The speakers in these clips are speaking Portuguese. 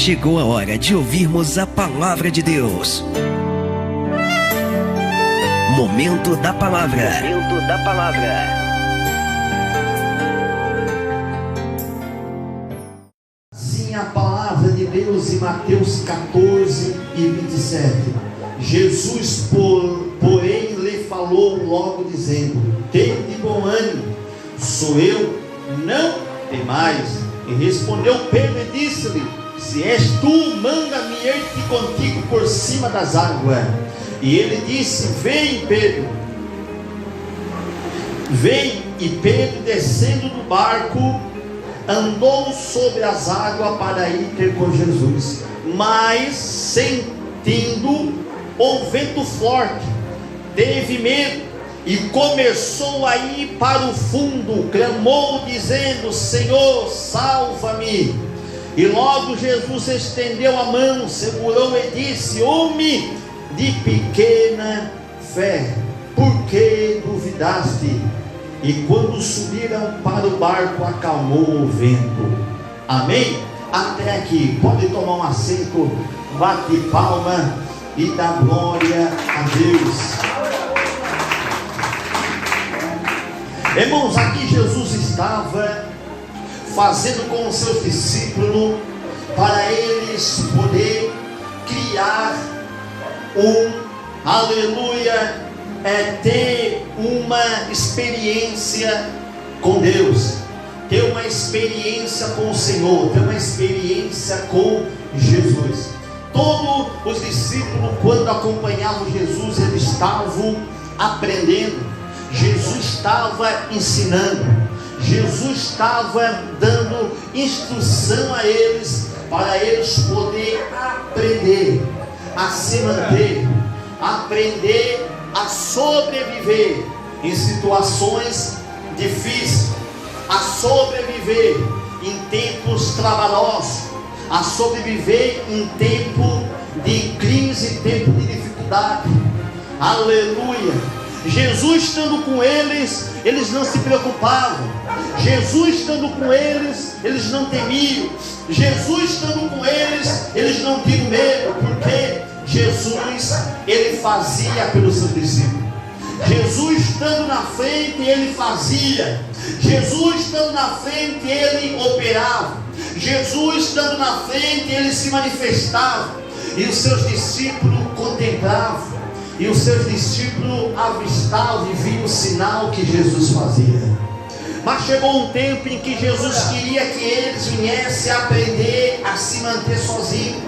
chegou a hora de ouvirmos a palavra de Deus. Momento da palavra. Momento da palavra. Sim, a palavra de Deus em Mateus 14 e 27. Jesus, porém, lhe falou logo dizendo: tende bom ânimo, sou eu, não temais. E respondeu Pedro e disse-lhe: se és tu, manda-me ir-te contigo por cima das águas. E ele disse: vem, Pedro. Vem. E Pedro, descendo do barco, andou sobre as águas para ir ter com Jesus. Mas, sentindo o vento forte, teve medo e começou a ir para o fundo. Clamou dizendo: Senhor, salva-me. E logo Jesus estendeu a mão, segurou e disse: homem de pequena fé, por que duvidaste? E quando subiram para o barco, acalmou o vento. Amém? Até aqui, pode tomar um assento, bate palma e dá glória a Deus. Irmãos, aqui Jesus estava fazendo com os seus discípulos, para eles poder criar ter uma experiência com Deus, ter uma experiência com o Senhor, ter uma experiência com Jesus. Todos os discípulos, quando acompanhavam Jesus, eles estavam aprendendo. Jesus estava ensinando, Jesus estava dando instrução a eles, para eles poderem aprender a se manter, aprender a sobreviver em situações difíceis, a sobreviver em tempos trabalhosos, a sobreviver em tempo de crise, tempo de dificuldade. Aleluia! Jesus estando com eles, eles não se preocupavam. Jesus estando com eles, eles não temiam. Jesus estando com eles, eles não tinham medo, porque Jesus, ele fazia pelos seus discípulos. Jesus estando na frente, ele fazia. Jesus estando na frente, ele operava. Jesus estando na frente, ele se manifestava. E os seus discípulos contemplavam. E os seus discípulos avistavam e viam o sinal que Jesus fazia. Mas chegou um tempo em que Jesus queria que eles viessem a aprender a se manter sozinhos.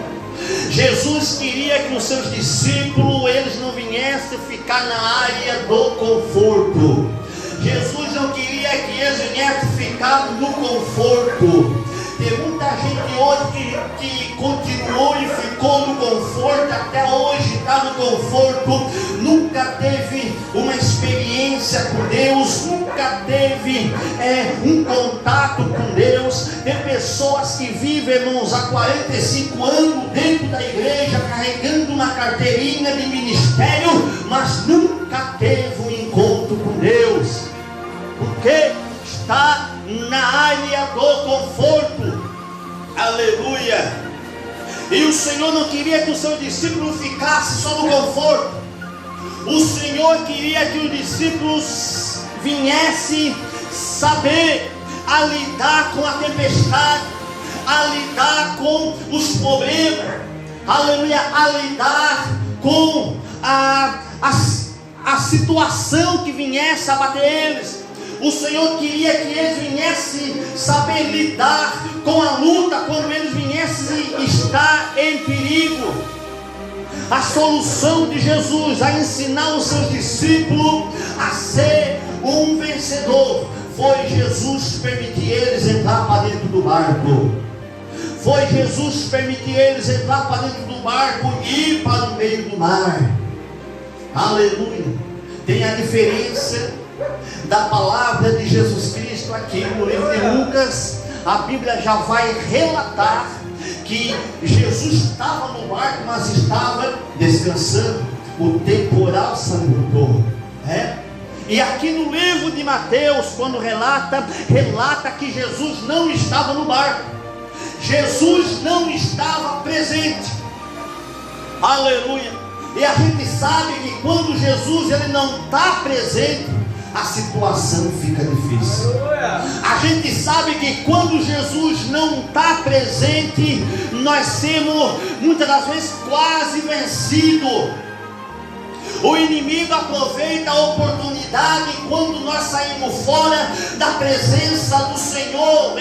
Jesus queria que os seus discípulos, eles não viessem ficar na área do conforto. Jesus não queria que eles viessem ficar no conforto. Tem muita gente hoje que continuou e ficou no conforto, até hoje está no conforto, nunca teve uma experiência com Deus, nunca teve um contato com Deus. Tem pessoas que vivem, irmãos, há 45 anos dentro da igreja, carregando uma carteirinha de ministério, mas nunca teve um encontro com Deus, porque está na área do conforto. Aleluia! E o Senhor não queria que o seu discípulo ficasse só no conforto. O Senhor queria que os discípulos viessem saber a lidar com a tempestade, a lidar com os problemas, aleluia, a lidar com a situação que viesse a bater eles. O Senhor queria que eles viessem saber lidar com a luta quando eles viessem estar em perigo. A solução de Jesus a ensinar os seus discípulos a ser um vencedor foi Jesus permitir eles entrar para dentro do barco. Foi Jesus permitir eles entrar para dentro do barco e ir para o meio do mar. Aleluia! Tem a diferença da palavra de Jesus Cristo aqui no livro de Lucas. A Bíblia já vai relatar que Jesus estava no barco, mas estava descansando. O temporal se levantou. E aqui no livro de Mateus, quando relata que Jesus não estava no barco. Jesus não estava presente. Aleluia. E a gente sabe que quando Jesus ele não está presente, a situação fica difícil. A gente sabe que quando Jesus não está presente, nós temos muitas das vezes quase vencido. O inimigo aproveita a oportunidade quando nós saímos fora da presença do Senhor.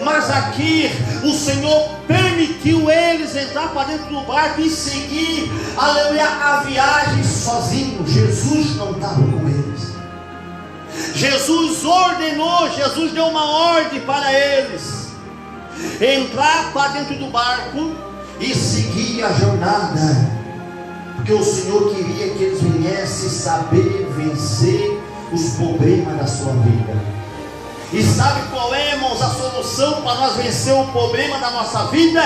Mas aqui o Senhor permitiu eles entrar para dentro do barco e seguir, aleluia, a viagem sozinho. Jesus não estava com eles. Jesus ordenou, Jesus deu uma ordem para eles entrar para dentro do barco e seguir a jornada. Porque o Senhor queria que eles viessem saber vencer os problemas da sua vida. E sabe qual é, irmãos, a solução para nós vencer o problema da nossa vida?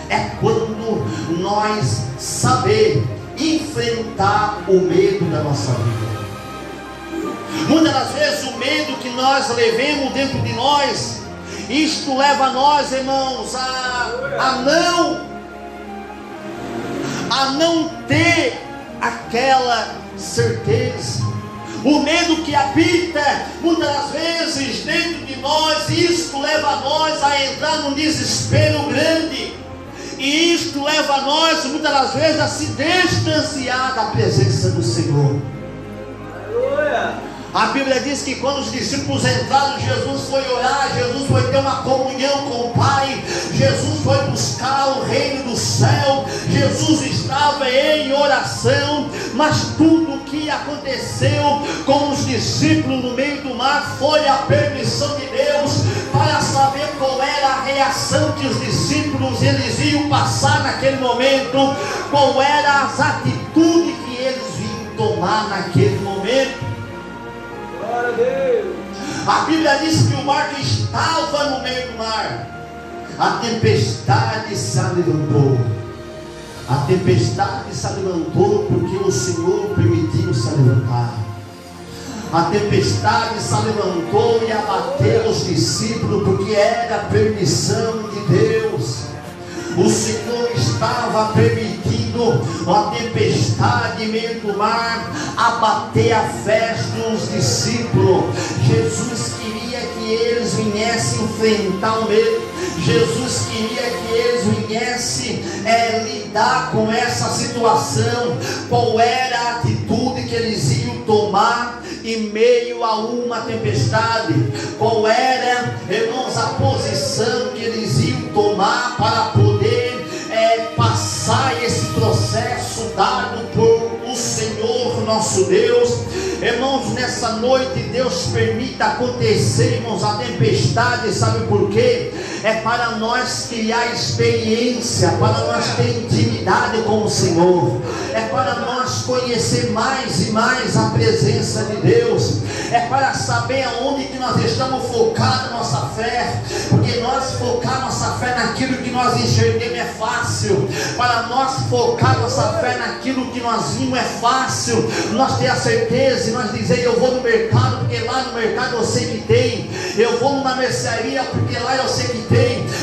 É quando nós saber enfrentar o medo da nossa vida. Muitas das vezes o medo que nós levemos dentro de nós, isto leva nós, irmãos, a não ter aquela certeza. O medo que habita muitas das vezes dentro de nós, isto leva nós a entrar num desespero grande. E isto leva nós muitas das vezes a se distanciar da presença do Senhor. Aleluia. A Bíblia diz que quando os discípulos entraram, Jesus foi orar, Jesus foi ter uma comunhão com o Pai, Jesus foi buscar o reino do céu, Jesus estava em oração. Mas tudo o que aconteceu com os discípulos no meio do mar foi a permissão de Deus, para saber qual era a reação que os discípulos eles iam passar naquele momento, qual eram as atitudes que eles iam tomar naquele momento. A Bíblia diz que o barco estava no meio do mar. A tempestade se levantou. A tempestade se levantou porque o Senhor permitiu se levantar. A tempestade se levantou e abateu os discípulos porque era a permissão de Deus. O Senhor estava permitindo a tempestade em meio do mar abater a fé dos discípulos. Jesus queria que eles viessem enfrentar o medo. Jesus queria que eles viessem lidar com essa situação. Qual era a atitude que eles iam tomar em meio a uma tempestade? Qual era, irmãos, a posição que eles iam tomar para poder passar esse processo dado por o Senhor nosso Deus? Irmãos, nessa noite Deus permita acontecer, irmãos, a tempestade. Sabe por quê? É para nós criar experiência, para nós ter intimidade com o Senhor, é para nós conhecer mais e mais a presença de Deus, é para saber aonde que nós estamos focados nossa fé, porque nós focar nossa fé naquilo que nós enxerguemos é fácil, para nós focar nossa fé naquilo que nós vimos é fácil, nós ter a certeza e nós dizer: eu vou no mercado porque lá no mercado eu sei que tem, eu vou numa mercearia porque lá eu sei que tem.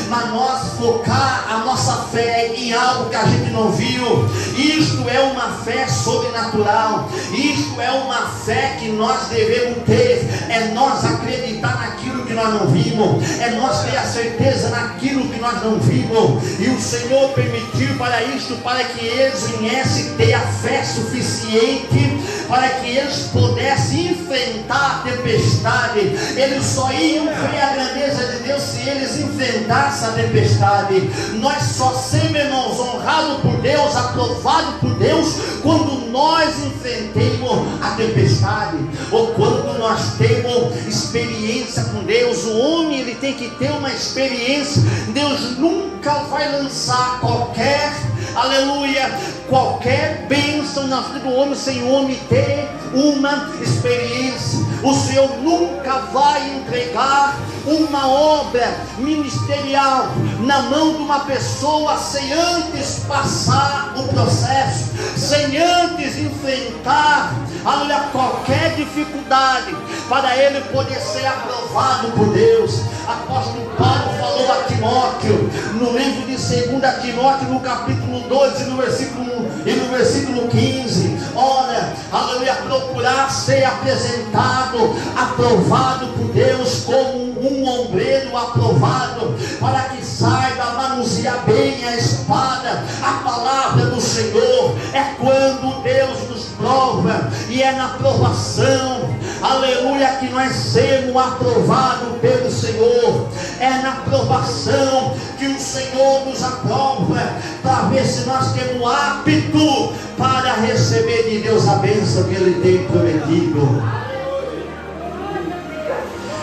Mas nós focar a nossa fé em algo que a gente não viu, isto é uma fé sobrenatural, isto é uma fé que nós devemos ter, é nós acreditar naquilo que nós não vimos, é nós ter a certeza naquilo que nós não vimos. E o Senhor permitiu para isto, para que eles viessem ter a fé suficiente, para que eles pudessem enfrentar a tempestade. Eles só iam ver a grandeza de Deus se eles enfrentassem a tempestade. Nós só seremos, irmãos, honrados por Deus, aprovados por Deus, quando nós enfrentemos a tempestade, ou quando nós temos experiência com Deus. O homem ele tem que ter uma experiência. Deus nunca vai lançar qualquer, aleluia, qualquer bênção na vida do homem sem o homem ter uma experiência. O Senhor nunca vai entregar uma obra ministerial na mão de uma pessoa sem antes passar o processo, sem antes enfrentar, aleluia, qualquer dificuldade, para ele poder ser aprovado por Deus. Apóstolo Paulo falou a Timóteo, no livro de 2 Timóteo, no capítulo 12, no versículo 15, olha, aleluia, procurar ser apresentado, aprovado por Deus, como um ombreiro aprovado, para que saiba manusear bem a espada. A palavra do Senhor é quando Deus nos prova, e é na provação, aleluia, que nós sermos aprovados pelo Senhor. É na provação que o Senhor nos aprova, para ver se nós temos apto para receber de Deus a bênção que Ele tem prometido.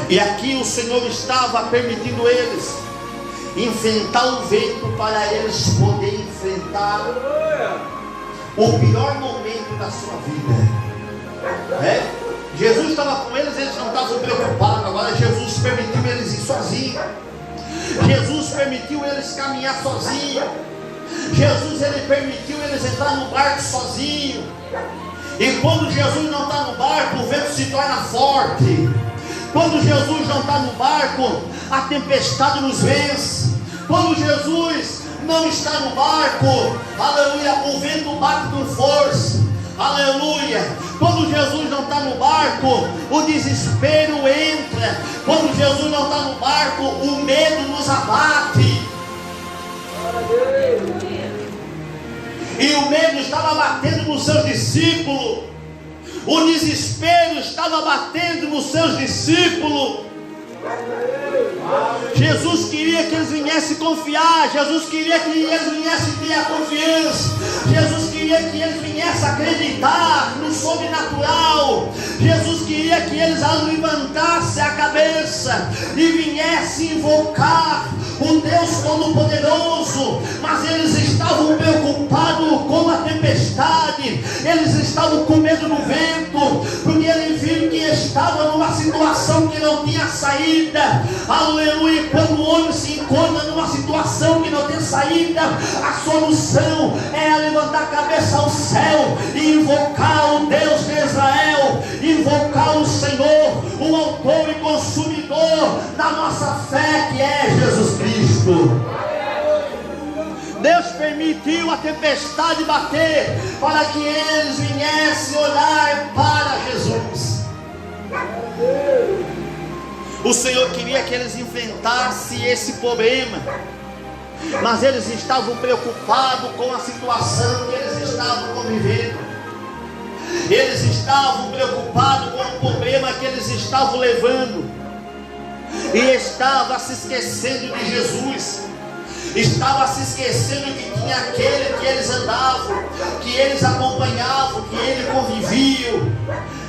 E aqui o Senhor estava permitindo eles enfrentar o vento, para eles poderem enfrentar o pior momento da sua vida. Jesus estava com eles, eles não estavam preocupados. Agora Jesus permitiu eles ir sozinhos. Jesus permitiu eles caminhar sozinhos. Jesus, Ele permitiu eles entrar no barco sozinho. E quando Jesus não está no barco, o vento se torna forte. Quando Jesus não está no barco, a tempestade nos vence. Quando Jesus não está no barco, aleluia, o vento bate com força. Aleluia. Quando Jesus não está no barco, o desespero entra. Quando Jesus não está no barco, o medo nos abate. E o medo estava batendo nos seus discípulos. O desespero estava batendo nos seus discípulos. Jesus queria que eles viessem confiar. Jesus queria que eles viessem ter a confiança. Jesus queria que eles viessem acreditar no sobrenatural. Jesus queria que eles levantassem a cabeça e viessem invocar o Deus Todo-Poderoso. Mas eles estavam preocupados com a tempestade. Eles estavam com medo do vento, porque eles viram que estavam numa situação que não tinha saída. Aleluia. Quando o homem se encontra numa situação que não tem saída, a solução é levantar a cabeça ao céu e invocar o Deus de Israel, invocar o Senhor, o autor e consumidor da nossa fé, que é Jesus Cristo. Deus permitiu a tempestade bater para que eles viessem olhar para Jesus. O Senhor queria que eles enfrentassem esse problema, mas eles estavam preocupados com a situação que eles estavam convivendo. Eles estavam preocupados com o problema que eles estavam levando, e estavam se esquecendo de Jesus. Estava se esquecendo que tinha aquele que eles andavam, que eles acompanhavam, que eles conviviam.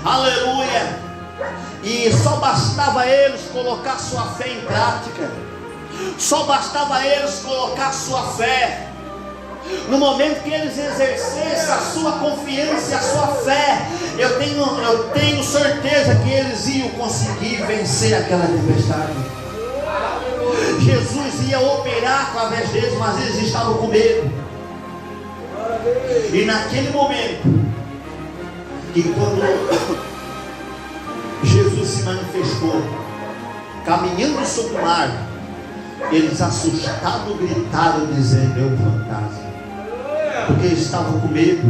Aleluia. E só bastava eles colocar sua fé em prática. Só bastava eles colocar sua fé. No momento que eles exercessem a sua confiança e a sua fé, eu tenho certeza que eles iam conseguir vencer aquela tempestade. Jesus ia operar através deles, mas eles estavam com medo. E naquele momento, que quando Jesus se manifestou, caminhando sobre o mar, eles assustados gritaram, dizendo: é um fantasma. Porque eles estavam com medo,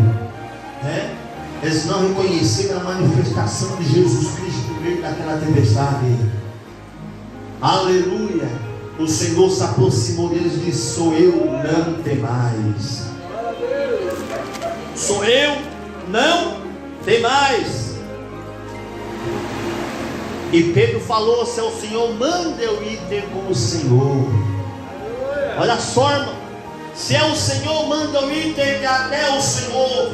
né? Eles não reconheceram a manifestação de Jesus Cristo no meio daquela tempestade. Aleluia. O Senhor se aproximou deles e disse: sou eu, não temais. Sou eu, não temais. E Pedro falou: se é o Senhor, manda eu ir ter com o Senhor. Olha só, irmão, se é o Senhor, manda eu ir ter até o Senhor.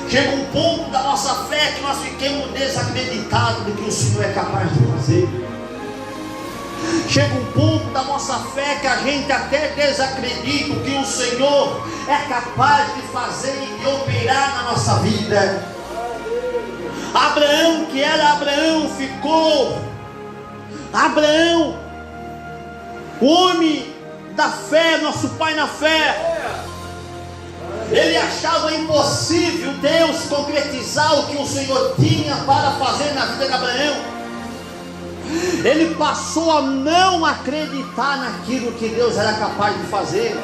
Chega um ponto da nossa fé que nós fiquemos desacreditados do que o Senhor é capaz de fazer. Chega um ponto da nossa fé que a gente até desacredita que o Senhor é capaz de fazer e de operar na nossa vida. Abraão, que era Abraão, ficou Abraão, o homem da fé, nosso pai na fé. Ele achava impossível Deus concretizar o que o Senhor tinha para fazer na vida de Abraão. Ele passou a não acreditar naquilo que Deus era capaz de fazer.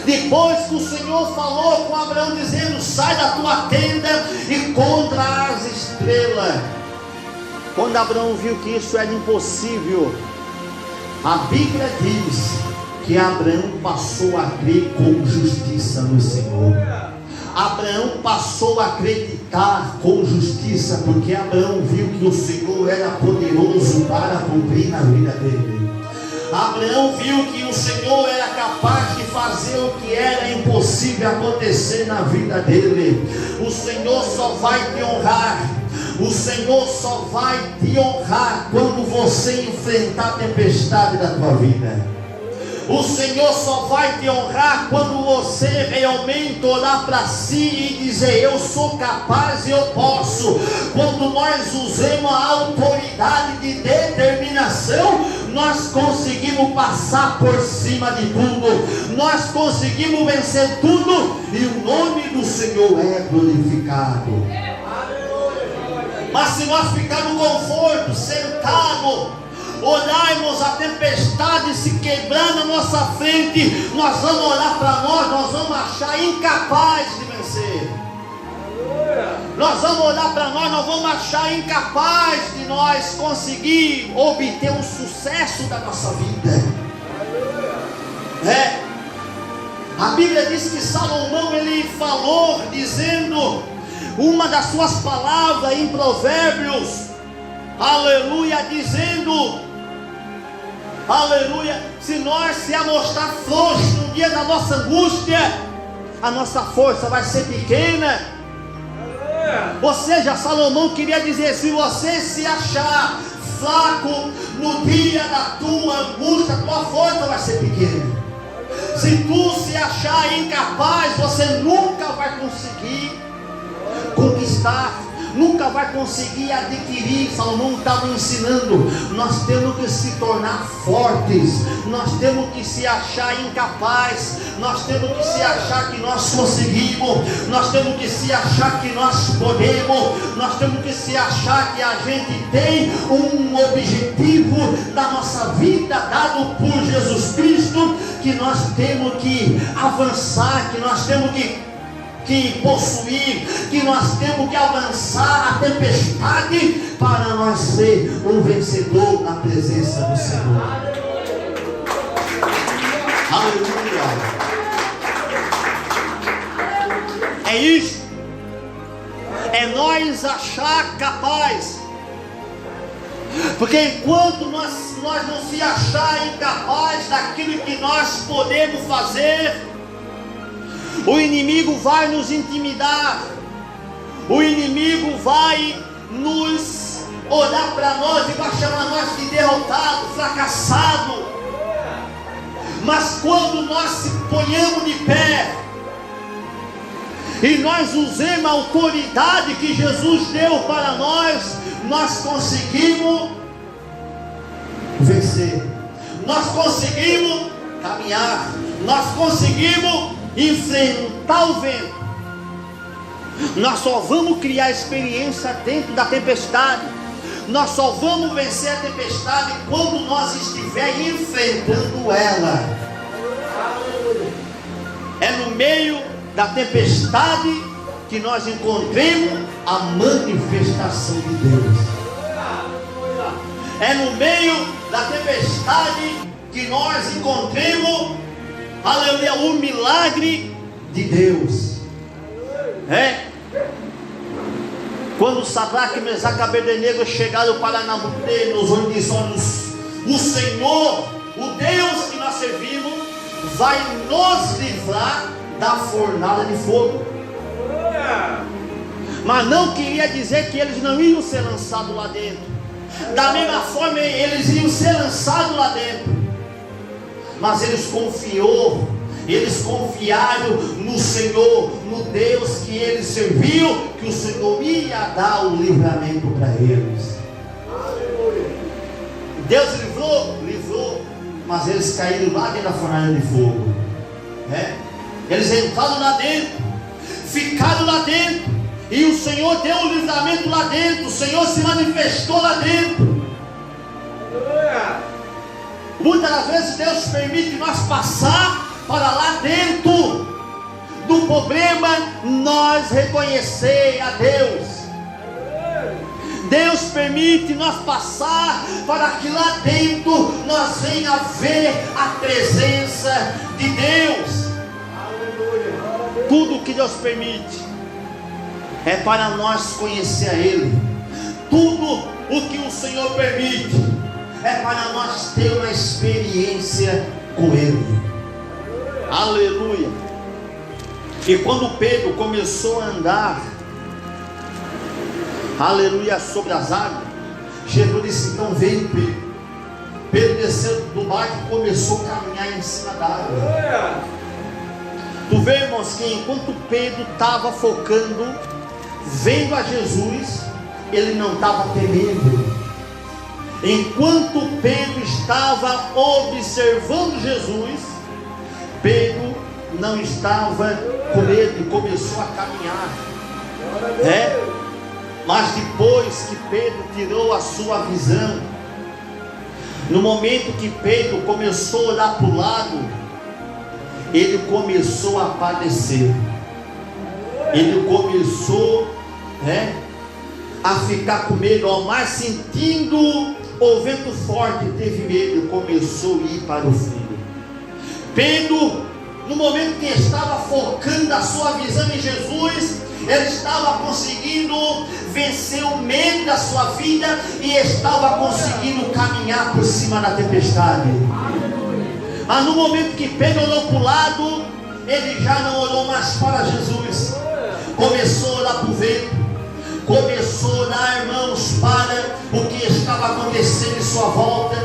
Depois que o Senhor falou com Abraão, dizendo: sai da tua tenda e contra as estrelas. Quando Abraão viu que isso era impossível, a Bíblia diz que Abraão passou a crer com justiça no Senhor. Abraão passou a acreditar com justiça, porque Abraão viu que o Senhor era poderoso para cumprir na vida dele. Abraão viu que o Senhor era capaz de fazer o que era impossível acontecer na vida dele. O Senhor só vai te honrar. O Senhor só vai te honrar quando você enfrentar a tempestade da tua vida. O Senhor só vai te honrar quando você realmente olhar para si e dizer: eu sou capaz e eu posso. Quando nós usamos a autoridade de determinação, nós conseguimos passar por cima de tudo, nós conseguimos vencer tudo, e o nome do Senhor é glorificado. Mas se nós ficarmos no conforto, sentados, olharmos a tempestade se quebrar na nossa frente, nós vamos olhar para nós vamos achar incapaz de vencer. Nós vamos olhar para nós vamos achar incapaz de nós conseguir obter o sucesso da nossa vida. A Bíblia diz que Salomão, ele falou, dizendo, uma das suas palavras em Provérbios, aleluia, dizendo, aleluia, se nós se amostrar frouxos no dia da nossa angústia, a nossa força vai ser pequena. Ou seja, Salomão queria dizer: se você se achar fraco no dia da tua angústia, a tua força vai ser pequena. Se tu se achar incapaz, você nunca vai conseguir conquistar, nunca vai conseguir adquirir. Salomão estava ensinando: nós temos que se tornar fortes, nós temos que se achar incapaz, nós temos que se achar que nós conseguimos, nós temos que se achar que nós podemos, nós temos que se achar que a gente tem um objetivo da nossa vida dado por Jesus Cristo, que nós temos que avançar, que nós temos que possuir, que nós temos que avançar a tempestade para nós ser um vencedor na presença do Senhor. Aleluia. É isso. É nós achar capaz. Porque enquanto nós não se achar incapaz daquilo que nós podemos fazer, o inimigo vai nos intimidar, o inimigo vai nos olhar para nós e vai chamar nós de derrotado, fracassado. Mas quando nós se ponhamos de pé e nós usamos a autoridade que Jesus deu para nós, nós conseguimos vencer, nós conseguimos caminhar, nós conseguimos enfrentar o vento. Nós só vamos criar experiência dentro da tempestade, nós só vamos vencer a tempestade quando nós estivermos enfrentando ela. É no meio da tempestade que nós encontremos a manifestação de Deus. É no meio da tempestade que nós encontremos, aleluia, o milagre de Deus. Quando Sadraque, Mesaque e Abednego chegaram para Nabucodonosor, disse: o Senhor, o Deus que nós servimos, vai nos livrar da fornalha de fogo. Mas não queria dizer que eles não iam ser lançados lá dentro. Da mesma forma, eles iam ser lançados lá dentro, mas eles confiaram no Senhor, no Deus que eles serviam, que o Senhor ia dar o livramento para eles. Deus livrou, mas eles caíram lá dentro da fornalha de fogo. Eles entraram lá dentro, ficaram lá dentro, e o Senhor deu o livramento lá dentro, o Senhor se manifestou lá dentro. Muitas das vezes Deus permite nós passar para lá dentro do problema, nós reconhecer a Deus. Deus permite nós passar para que lá dentro nós venha a ver a presença de Deus. Tudo que Deus permite é para nós conhecer a Ele. Tudo o que o Senhor permite é para nós ter uma experiência com Ele. Aleluia. E quando Pedro começou a andar, aleluia, sobre as águas, Jesus disse: então veio Pedro. Pedro desceu do barco e começou a caminhar em cima da água. Tu vê, irmãos, que enquanto Pedro estava focando, vendo a Jesus, ele não estava temendo. Enquanto Pedro estava observando Jesus, Pedro não estava com medo e começou a caminhar. Mas depois que Pedro tirou a sua visão, no momento que Pedro começou a olhar para o lado, ele começou a padecer. Ele começou a ficar com medo, ao mais sentindo o vento forte, teve medo, começou a ir para o fundo. Pedro, no momento que estava focando a sua visão em Jesus, ele estava conseguindo vencer o medo da sua vida e estava conseguindo caminhar por cima da tempestade. Mas no momento que Pedro olhou para o lado, ele já não olhou mais para Jesus. Começou a olhar para o vento, começou a olhar, irmãos, para o que estava acontecendo em sua volta.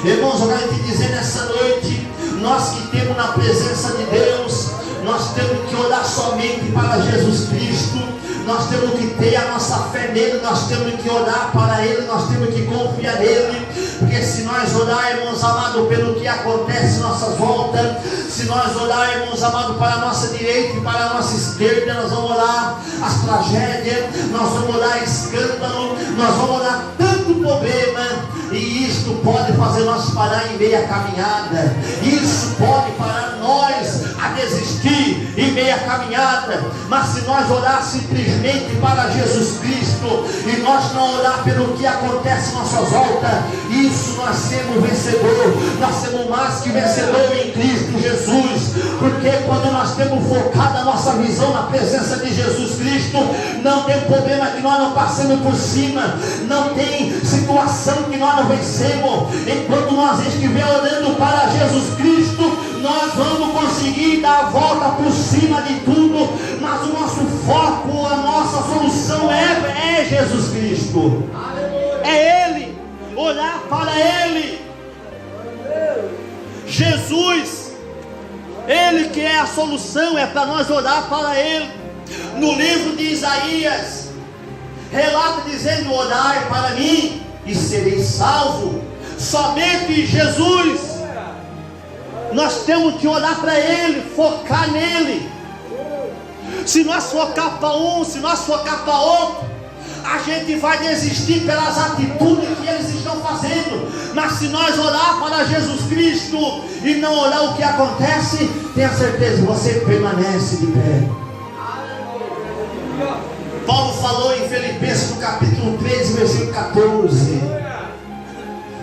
Irmãos, eu quero te dizer nessa noite, nós que temos na presença de Deus, nós temos que olhar somente para Jesus Cristo. Nós temos que ter a nossa fé nele, nós temos que olhar para ele, nós temos que confiar nele. Porque se nós olharmos, amado, pelo que acontece em nossas voltas, se nós olharmos, amado, para a nossa direita e para a nossa esquerda, nós vamos olhar as tragédias, nós vamos olhar escândalo, nós vamos olhar tanto problema, e isto pode fazer nós parar em meia caminhada. Isso pode parar nós a desistir em meia caminhada. Mas se nós olhar simplesmente para Jesus Cristo e nós não olhar pelo que acontece em nossa volta, isso nós somos vencedor. Nós somos mais que vencedor em Cristo Jesus. Porque quando nós temos focado a nossa visão na presença de Jesus Cristo, não tem problema que nós não passemos por cima, não tem situação que nós não vencemos. Enquanto nós estivermos olhando para Jesus Cristo, nós vamos conseguir dar a volta por cima de tudo. Mas o nosso foco, a nossa solução é Jesus Cristo. É Ele, olhar para Ele. Jesus, Ele que é a solução, é para nós olhar para Ele. No livro de Isaías, relata dizendo: olhai para mim e serei salvo. Somente Jesus. Nós temos que olhar para Ele, focar nele. Se nós focar para um, se nós focar para outro, a gente vai desistir pelas atitudes que eles estão fazendo. Mas se nós olhar para Jesus Cristo e não olhar o que acontece, tenha certeza, você permanece de pé. Paulo falou em Filipenses no capítulo 13, versículo 14: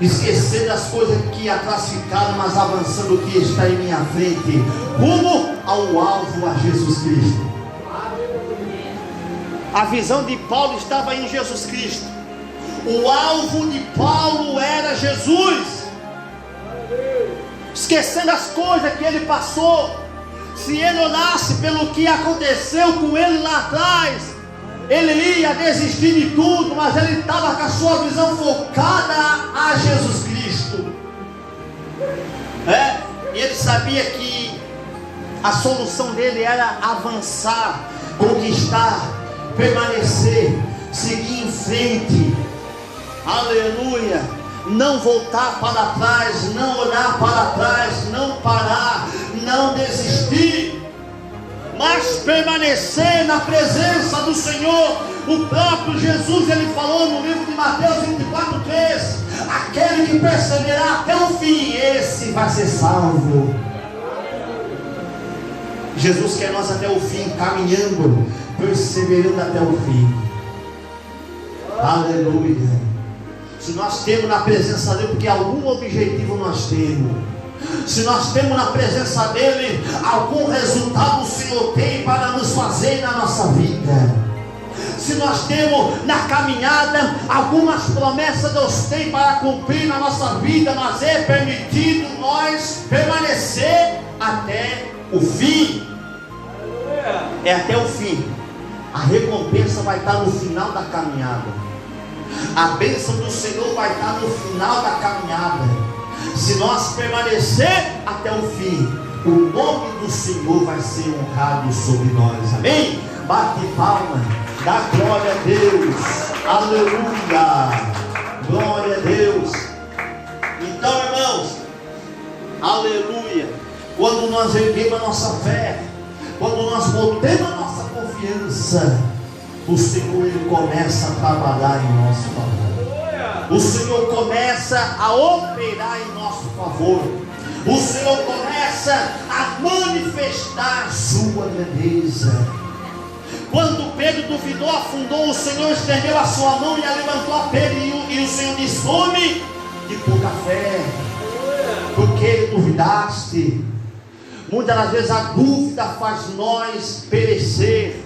esquecer das coisas que atrás ficaram, mas avançando o que está em minha frente, rumo ao alvo, a Jesus Cristo. A visão de Paulo estava em Jesus Cristo. O alvo de Paulo era Jesus. Esquecendo as coisas que ele passou. Se ele olhasse pelo que aconteceu com ele lá atrás, ele ia desistir de tudo. Mas ele estava com a sua visão focada a Jesus Cristo. E ele sabia que a solução dele era avançar, conquistar, permanecer, seguir em frente. Aleluia. Não voltar para trás, não olhar para trás, não parar, não desistir. Mas permanecer na presença do Senhor. O próprio Jesus, ele falou no livro de Mateus 24:3: aquele que perseverar até o fim, esse vai ser salvo. Jesus quer nós até o fim, caminhando, perseverando até o fim. Aleluia. Se nós temos na presença dele, porque algum objetivo nós temos. Se nós temos na presença dele, algum resultado o Senhor tem para nos fazer na nossa vida. Se nós temos na caminhada algumas promessas Deus tem para cumprir na nossa vida, mas é permitido nós permanecer até o fim. É até o fim. A recompensa vai estar no final da caminhada. A bênção do Senhor vai estar no final da caminhada. Se nós permanecer até o fim, o nome do Senhor vai ser honrado sobre nós. Amém? Bate palma, dá glória a Deus. Aleluia. Glória a Deus. Então, irmãos, aleluia. Quando nós erguemos a nossa fé, quando nós botamos a nossa confiança, o Senhor ele começa a trabalhar em nosso favor. O Senhor começa a operar em nosso favor. O Senhor começa a manifestar a sua grandeza. Quando Pedro duvidou, afundou, o Senhor estendeu a sua mão e a levantou a Pedro, e o Senhor disse: homem de pouca fé, por que duvidaste? Muitas das vezes a dúvida faz nós perecer.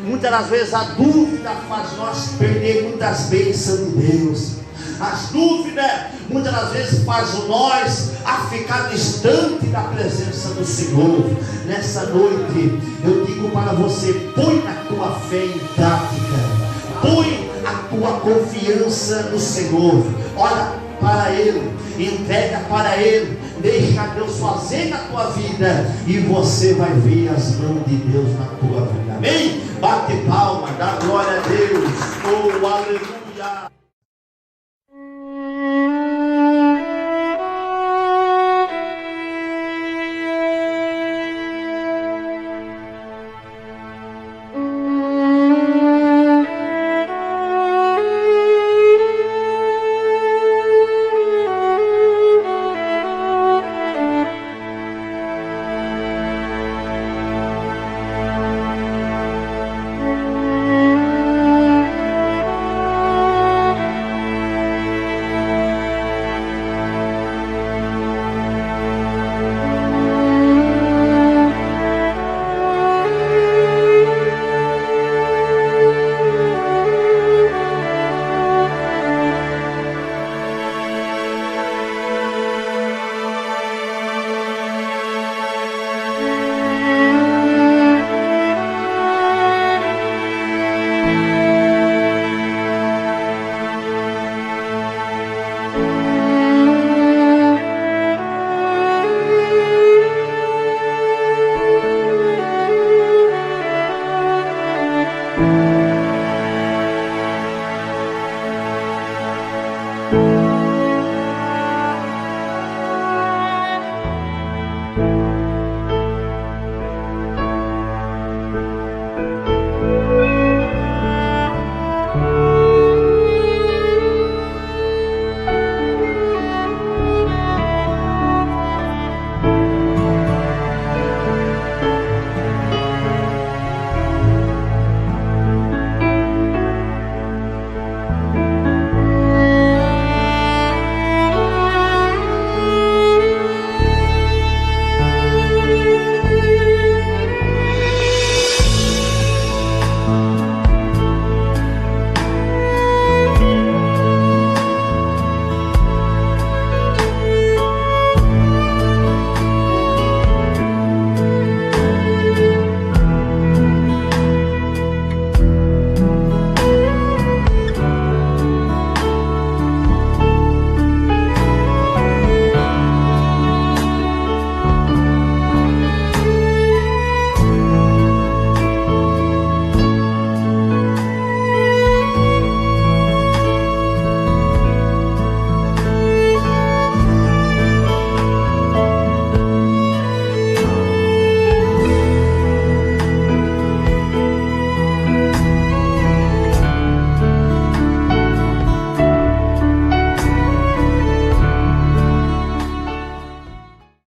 Muitas das vezes a dúvida faz nós perder muitas bênçãos de Deus. As dúvidas muitas das vezes faz nós a ficar distante da presença do Senhor. Nessa noite eu digo para você: põe a tua fé em prática, põe a tua confiança no Senhor, olha para Ele, entrega para Ele, deixa Deus fazer na tua vida, e você vai ver as mãos de Deus na tua vida. Amém? Bate palma, dá glória a Deus.